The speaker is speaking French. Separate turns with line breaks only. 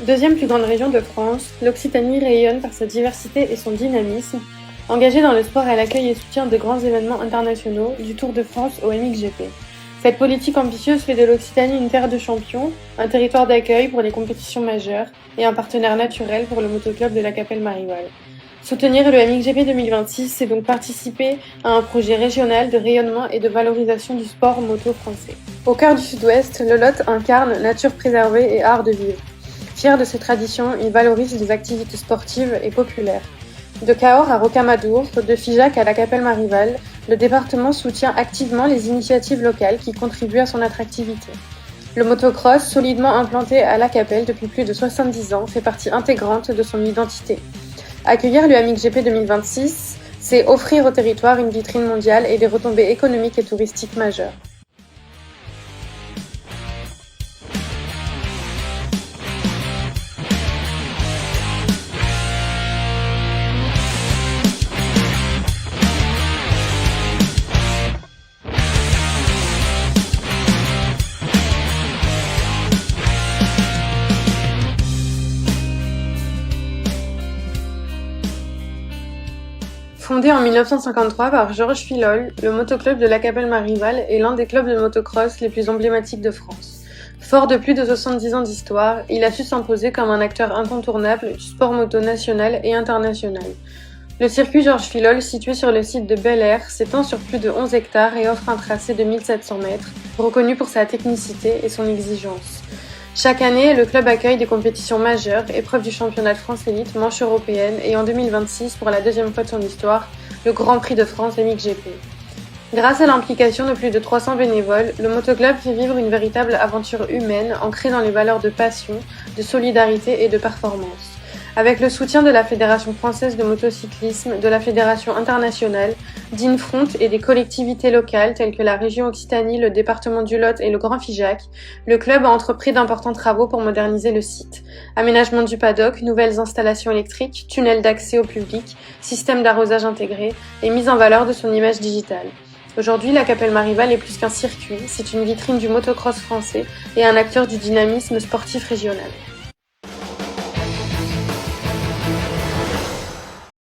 Deuxième plus grande région de France, l'Occitanie rayonne par sa diversité et son dynamisme. Engagée dans le sport, elle accueille et soutient de grands événements internationaux, du Tour de France au MXGP. Cette politique ambitieuse fait de l'Occitanie une terre de champions, un territoire d'accueil pour les compétitions majeures et un partenaire naturel pour le motoclub de la Capelle-Marival. Soutenir le MXGP 2026, c'est donc participer à un projet régional de rayonnement et de valorisation du sport moto français. Au cœur du Sud-Ouest, le Lot incarne nature préservée et art de vivre. Fier de ses traditions, il valorise les activités sportives et populaires. De Cahors à Rocamadour, de Figeac à la Capelle-Marival, le département soutient activement les initiatives locales qui contribuent à son attractivité. Le motocross, solidement implanté à la Capelle depuis plus de 70 ans, fait partie intégrante de son identité. Accueillir le MXGP 2026, c'est offrir au territoire une vitrine mondiale et des retombées économiques et touristiques majeures. Fondé en 1953 par Georges Filol, le motoclub de la Capelle-Marival est l'un des clubs de motocross les plus emblématiques de France. Fort de plus de 70 ans d'histoire, il a su s'imposer comme un acteur incontournable du sport moto national et international. Le circuit Georges Filol, situé sur le site de Bel-Air, s'étend sur plus de 11 hectares et offre un tracé de 1700 mètres, reconnu pour sa technicité et son exigence. Chaque année, le club accueille des compétitions majeures, épreuves du championnat de France élite, manche européenne et en 2026, pour la deuxième fois de son histoire, le Grand Prix de France MXGP. Grâce à l'implication de plus de 300 bénévoles, le motoclub fait vivre une véritable aventure humaine ancrée dans les valeurs de passion, de solidarité et de performance. Avec le soutien de la Fédération française de motocyclisme, de la Fédération internationale, d'Infront et des collectivités locales telles que la région Occitanie, le département du Lot et le Grand Figeac, le club a entrepris d'importants travaux pour moderniser le site. Aménagement du paddock, nouvelles installations électriques, tunnels d'accès au public, système d'arrosage intégré et mise en valeur de son image digitale. Aujourd'hui, la Capelle-Marival est plus qu'un circuit, c'est une vitrine du motocross français et un acteur du dynamisme sportif régional.